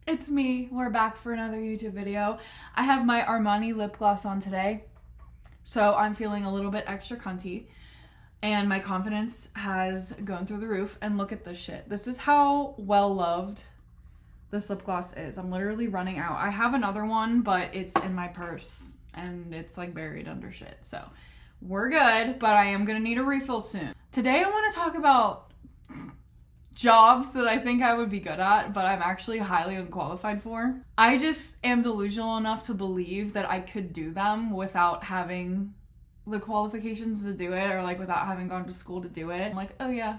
It's me. We're back for another YouTube video. I have my Armani lip gloss on today, so I'm feeling a little bit extra cunty, and my confidence has gone through the roof. And look at this shit. This is how well loved this lip gloss is. I'm literally running out. I have another one, but it's in my purse and it's like buried under shit. So we're good, but I am gonna need a refill soon. Today I want to talk about jobs that I think I would be good at, but I'm actually highly unqualified for. I just am delusional enough to believe that I could do them without having the qualifications to do it, or like without having gone to school to do it. I'm like, oh yeah.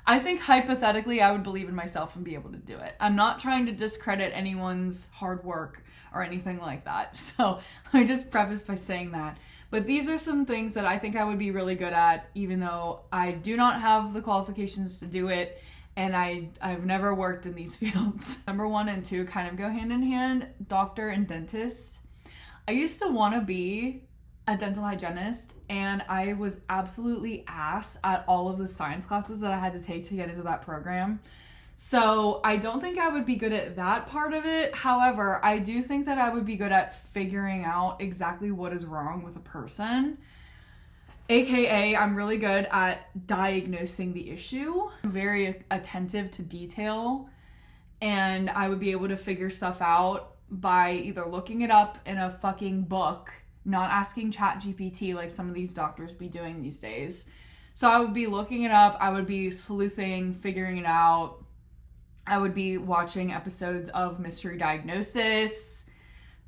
I think hypothetically I would believe in myself and be able to do it. I'm not trying to discredit anyone's hard work or anything like that. So let me just preface by saying that. But these are some things that I think I would be really good at, even though I do not have the qualifications to do it. And I've never worked in these fields. Number 1 and 2 kind of go hand in hand, doctor and dentist. I used to want to be a dental hygienist, and I was absolutely ass at all of the science classes that I had to take to get into that program. So I don't think I would be good at that part of it. However, I do think that I would be good at figuring out exactly what is wrong with a person. AKA, I'm really good at diagnosing the issue. I'm very attentive to detail, and I would be able to figure stuff out by either looking it up in a fucking book, not asking ChatGPT like some of these doctors be doing these days. So I would be looking it up, I would be sleuthing, figuring it out. I would be watching episodes of Mystery Diagnosis,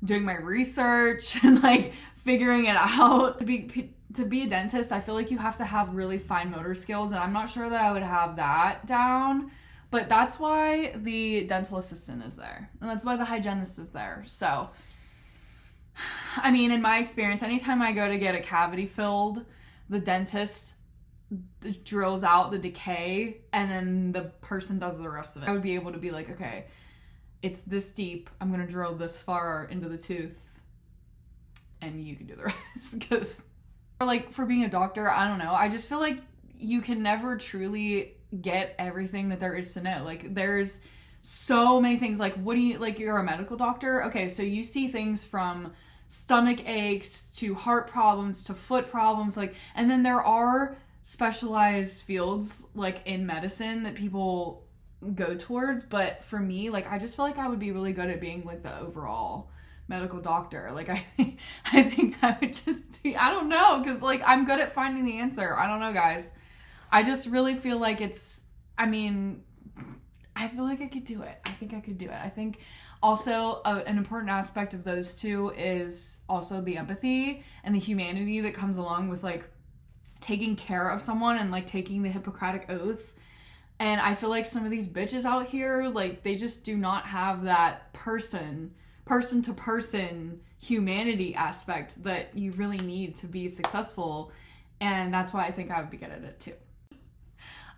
doing my research, and like figuring it out. To be a dentist, I feel like you have to have really fine motor skills, and I'm not sure that I would have that down, but that's why the dental assistant is there, and that's why the hygienist is there. So, I mean, in my experience, anytime I go to get a cavity filled, the dentist drills out the decay, and then the person does the rest of it. I would be able to be like, okay, it's this deep, I'm gonna drill this far into the tooth, and you can do the rest, because like for being a doctor, I don't know, I just feel like you can never truly get everything that there is to know. Like there's so many things. Like what do you, like you're a medical doctor, okay, so you see things from stomach aches to heart problems to foot problems, like, and then there are specialized fields like in medicine that people go towards, but for me, like I just feel like I would be really good at being like the overall medical doctor. Like I think I would just be, I don't know, because like I'm good at finding the answer. I don't know, guys. I just really feel like it's, I mean, I feel like I could do it. I think I could do it. I think also an important aspect of those two is also the empathy and the humanity that comes along with like taking care of someone and like taking the Hippocratic Oath. And I feel like some of these bitches out here, like they just do not have that person to person humanity aspect that you really need to be successful. And that's why I think I would be good at it too.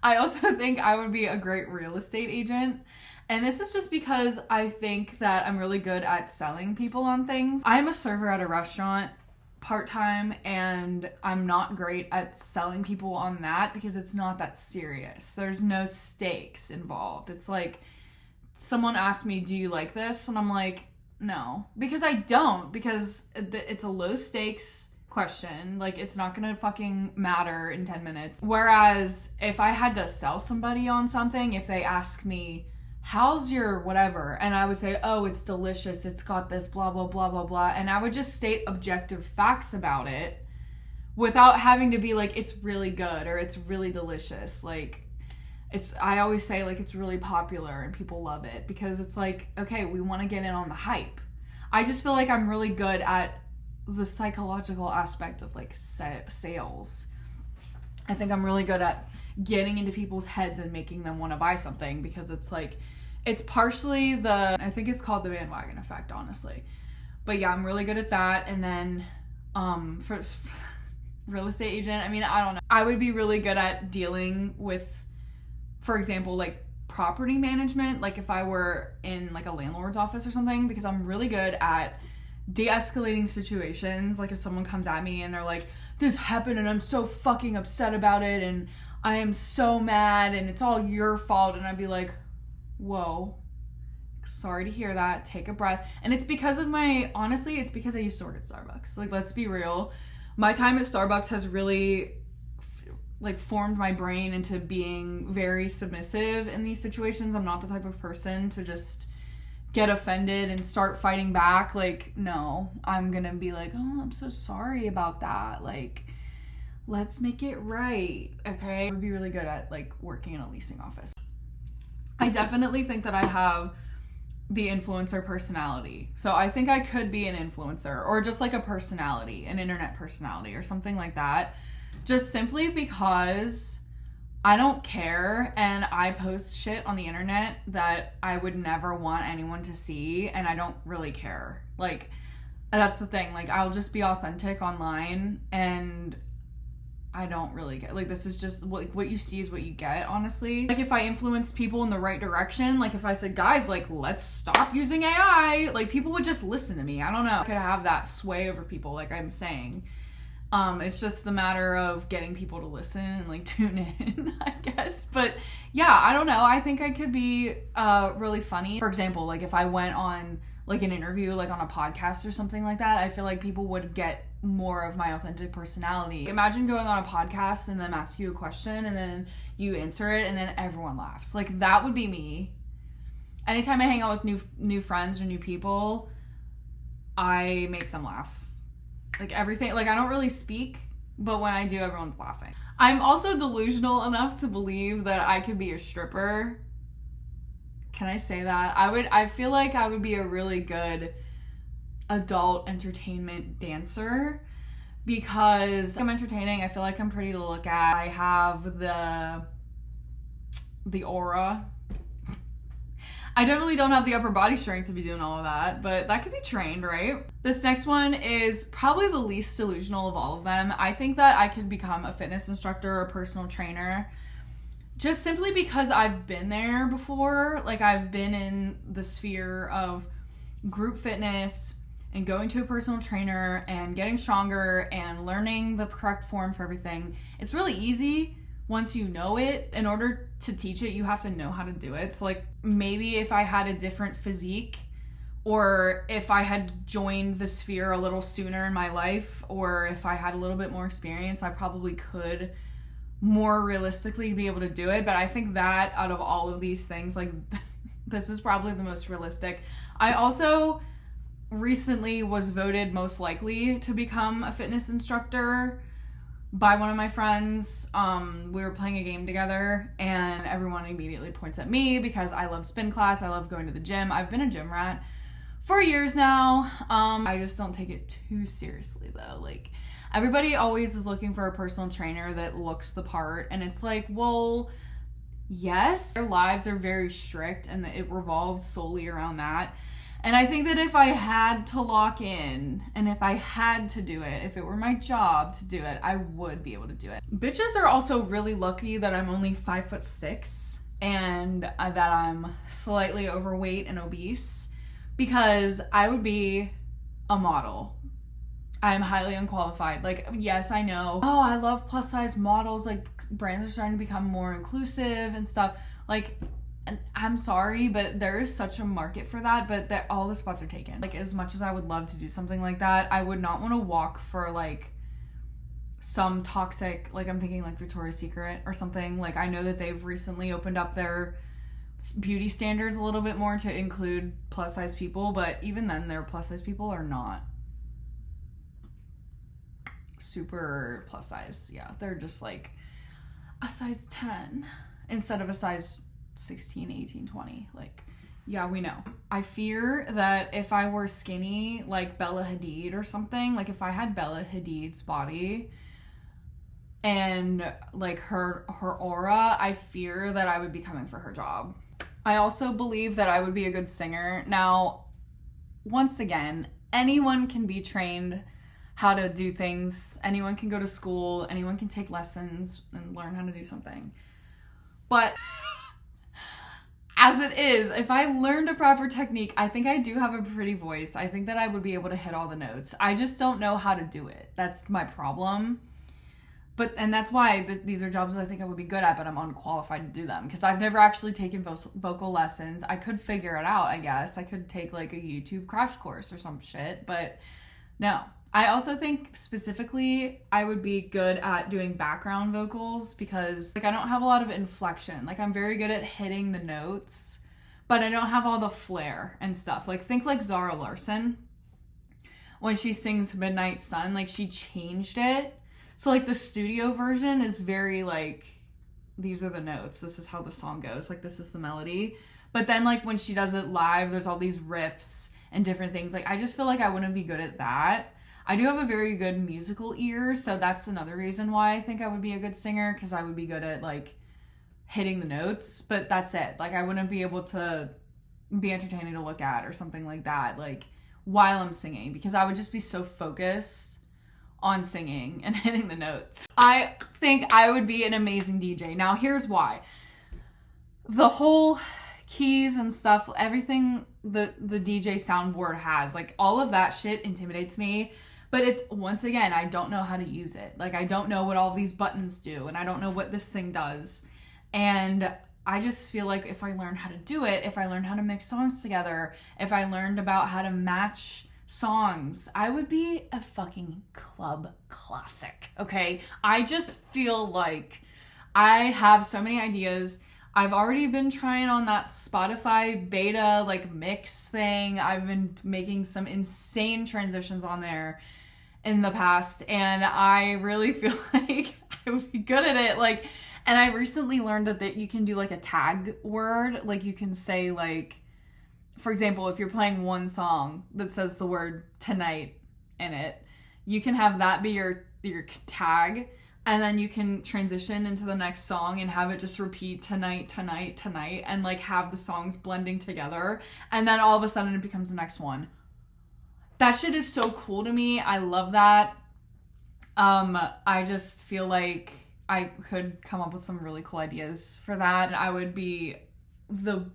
I also think I would be a great real estate agent. And this is just because I think that I'm really good at selling people on things. I'm a server at a restaurant part-time, and I'm not great at selling people on that because it's not that serious. There's no stakes involved. It's like someone asked me, do you like this? And I'm like, no, because I don't, because it's a low stakes question. Like it's not gonna fucking matter in 10 minutes. Whereas if I had to sell somebody on something, if they ask me, how's your whatever? And I would say, oh, it's delicious. It's got this blah, blah, blah, blah, blah. And I would just state objective facts about it without having to be like, it's really good or it's really delicious. Like I always say like it's really popular and people love it, because it's like, okay, we want to get in on the hype. I just feel like I'm really good at the psychological aspect of like sales. I think I'm really good at getting into people's heads and making them want to buy something, because it's like, it's partially I think it's called the bandwagon effect, honestly. But yeah, I'm really good at that. And then for real estate agent, I mean, I don't know. I would be really good at dealing with, for example, like property management, like if I were in like a landlord's office or something, because I'm really good at de-escalating situations. Like if someone comes at me and they're like, this happened and I'm so fucking upset about it and I am so mad and it's all your fault, and I'd be like, whoa, sorry to hear that. Take a breath. And it's because of honestly, it's because I used to work at Starbucks. Like, let's be real. My time at Starbucks has really formed my brain into being very submissive in these situations. I'm not the type of person to just get offended and start fighting back. Like, no, I'm gonna be like, oh, I'm so sorry about that. Like, let's make it right, okay? I would be really good at like working in a leasing office. I definitely think that I have the influencer personality. So I think I could be an influencer, or just like a personality, an internet personality or something like that. Just simply because I don't care, and I post shit on the internet that I would never want anyone to see, and I don't really care. Like, that's the thing. Like, I'll just be authentic online, and I don't really get, like, this is just what you see is what you get, honestly. Like, if I influenced people in the right direction, like if I said, guys, like, let's stop using AI, like, people would just listen to me. I don't know. I could have that sway over people, like I'm saying. It's just the matter of getting people to listen and like tune in, I guess. But yeah, I don't know. I think I could be really funny. For example, like if I went on like an interview, like on a podcast or something like that, I feel like people would get more of my authentic personality. Imagine going on a podcast and them ask you a question and then you answer it and then everyone laughs. Like, that would be me. Anytime I hang out with new friends or new people, I make them laugh. Like, everything, like, I don't really speak, but when I do, everyone's laughing. I'm also delusional enough to believe that I could be a stripper. Can I say that? I feel like I would be a really good adult entertainment dancer because I'm entertaining. I feel like I'm pretty to look at. I have the aura. I definitely don't have the upper body strength to be doing all of that, but that could be trained, right? This next one is probably the least delusional of all of them. I think that I could become a fitness instructor or a personal trainer just simply because I've been there before. Like, I've been in the sphere of group fitness and going to a personal trainer and getting stronger and learning the correct form for everything. It's really easy once you know it. In order to teach it, you have to know how to do it. So like, maybe if I had a different physique, or if I had joined the sphere a little sooner in my life, or if I had a little bit more experience, I probably could more realistically be able to do it. But I think that out of all of these things, like, this is probably the most realistic. I also recently was voted most likely to become a fitness instructor by one of my friends. We were playing a game together and everyone immediately points at me because I love spin class. I love going to the gym. I've been a gym rat for years now. I just don't take it too seriously though. Like, everybody always is looking for a personal trainer that looks the part, and it's like, well, yes, their lives are very strict and it revolves solely around that. And I think that if I had to lock in and if I had to do it, if it were my job to do it, I would be able to do it. Bitches are also really lucky that I'm only 5'6" and that I'm slightly overweight and obese, because I would be a model. I'm highly unqualified. Like, yes, I know, oh, I love plus size models. Like, brands are starting to become more inclusive and stuff. Like, and I'm sorry, but there is such a market for that, but that all the spots are taken. Like, as much as I would love to do something like that, I would not want to walk for like some toxic, like, I'm thinking like Victoria's Secret or something. Like, I know that they've recently opened up their beauty standards a little bit more to include plus size people, but even then their plus size people are not super plus size. Yeah, they're just like a size 10 instead of a size 16, 18, 20. Like, yeah, we know. I fear that if I were skinny like Bella Hadid or something, like if I had Bella Hadid's body and like her aura, I fear that I would be coming for her job. I also believe that I would be a good singer. Now, once again, anyone can be trained how to do things. Anyone can go to school. Anyone can take lessons and learn how to do something. But as it is, if I learned a proper technique, I think I do have a pretty voice. I think that I would be able to hit all the notes. I just don't know how to do it. That's my problem. and that's why these are jobs that I think I would be good at, but I'm unqualified to do them because I've never actually taken vocal lessons. I could figure it out, I guess. I could take like a YouTube crash course or some shit, but no. I also think specifically I would be good at doing background vocals because like I don't have a lot of inflection. Like I'm very good at hitting the notes, but I don't have all the flair and stuff. Like think like Zara Larsson when she sings Midnight Sun, like she changed it. So like the studio version is very like, these are the notes. This is how the song goes. Like this is the melody. But then like when she does it live, there's all these riffs and different things. Like I just feel like I wouldn't be good at that. I do have a very good musical ear. So that's another reason why I think I would be a good singer, because I would be good at like hitting the notes. But that's it. Like I wouldn't be able to be entertaining to look at or something like that. Like while I'm singing, because I would just be so focused on singing and hitting the notes. I think I would be an amazing DJ. Now here's why. The whole keys and stuff, everything the DJ soundboard has, like all of that shit intimidates me. But it's, once again, I don't know how to use it. Like I don't know what all these buttons do, and I don't know what this thing does. And I just feel like if I learned how to do it, if I learned how to mix songs together, if I learned about how to match songs, I would be a fucking club classic, okay? I just feel like I have so many ideas. I've already been trying on that Spotify beta like mix thing. I've been making some insane transitions on there in the past, and I really feel like I would be good at it. Like, and I recently learned that you can do like a tag word. Like you can say like, for example, if you're playing one song that says the word tonight in it, you can have that be your tag, and then you can transition into the next song and have it just repeat tonight, tonight, tonight, and like have the songs blending together, and then all of a sudden it becomes the next one. That shit is so cool to me. I love that. I just feel like I could come up with some really cool ideas for that. I would be the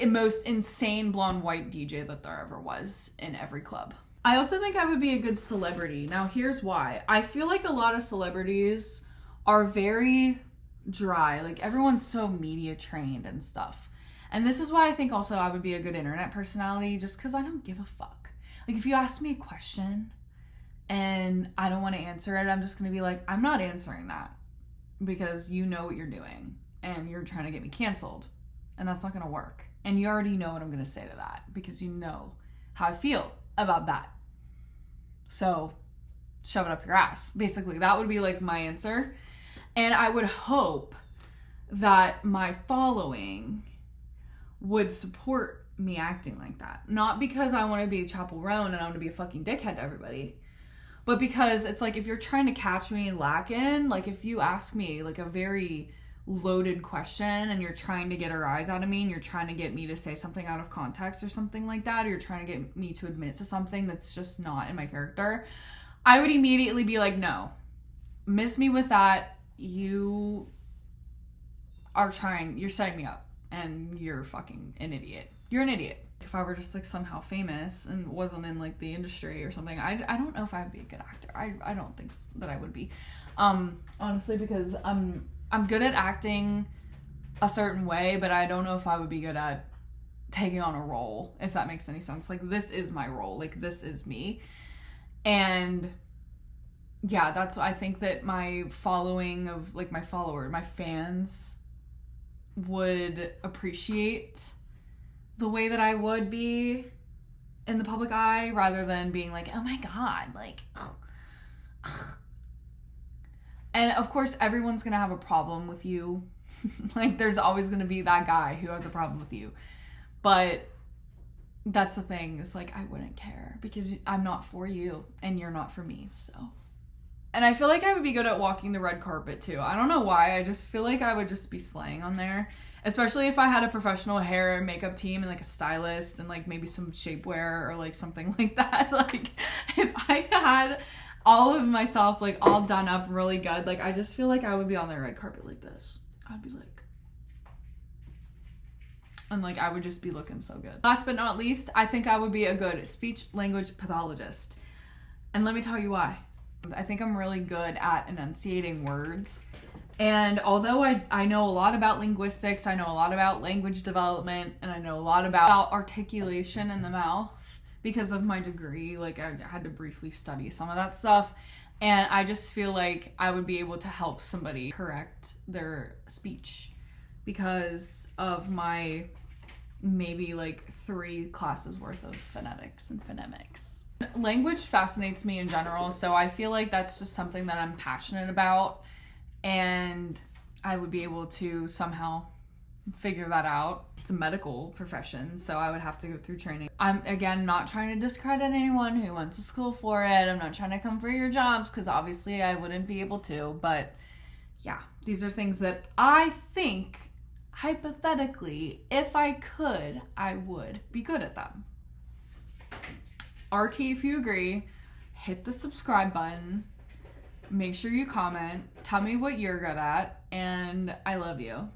most insane blonde white DJ that there ever was in every club. I also think I would be a good celebrity. Now here's why. I feel like a lot of celebrities are very dry. Like everyone's so media trained and stuff. And this is why I think also I would be a good internet personality, just because I don't give a fuck. Like if you ask me a question and I don't want to answer it, I'm just going to be like, I'm not answering that because you know what you're doing and you're trying to get me canceled, and that's not going to work. And you already know what I'm going to say to that because you know how I feel about that. So shove it up your ass. Basically, that would be like my answer. And I would hope that my following would support me acting like that. Not because I want to be Chapel Roan and I want to be a fucking dickhead to everybody, but because it's like if you're trying to catch me lacking, like if you ask me like a very loaded question and you're trying to get a rise out of me and you're trying to get me to say something out of context or something like that, or you're trying to get me to admit to something that's just not in my character, I would immediately be like, no, miss me with that. You are you're setting me up and you're fucking an idiot. You're an idiot. If I were just like somehow famous and wasn't in like the industry or something, I don't know if I would be a good actor. I don't think that I would be, honestly, because I'm good at acting a certain way, but I don't know if I would be good at taking on a role, if that makes any sense. Like, this is my role. Like, this is me. And yeah, I think that my following of, like, my fans would appreciate the way that I would be in the public eye, rather than being like, oh my God, like, ugh, ugh. And of course, everyone's going to have a problem with you. Like, there's always going to be that guy who has a problem with you. But that's the thing, is like, I wouldn't care because I'm not for you and you're not for me, so. And I feel like I would be good at walking the red carpet too. I don't know why. I just feel like I would just be slaying on there. Especially if I had a professional hair and makeup team and like a stylist and like maybe some shapewear or like something like that. Like, if I had all of myself like all done up really good, like I just feel like I would be on the red carpet like this. I'd be like, and like I would just be looking so good. Last but not least, I think I would be a good speech language pathologist. And let me tell you why. I think I'm really good at enunciating words. And although I know a lot about linguistics, I know a lot about language development, and I know a lot about articulation in the mouth because of my degree. Like, I had to briefly study some of that stuff. And I just feel like I would be able to help somebody correct their speech because of my maybe like 3 classes worth of phonetics and phonemics. Language fascinates me in general, so I feel like that's just something that I'm passionate about, and I would be able to somehow figure that out. It's a medical profession, so I would have to go through training. I'm, again, not trying to discredit anyone who went to school for it. I'm not trying to come for your jobs, because obviously I wouldn't be able to, but yeah, these are things that I think, hypothetically, if I could, I would be good at them. RT, if you agree, hit the subscribe button, make sure you comment, tell me what you're good at, and I love you.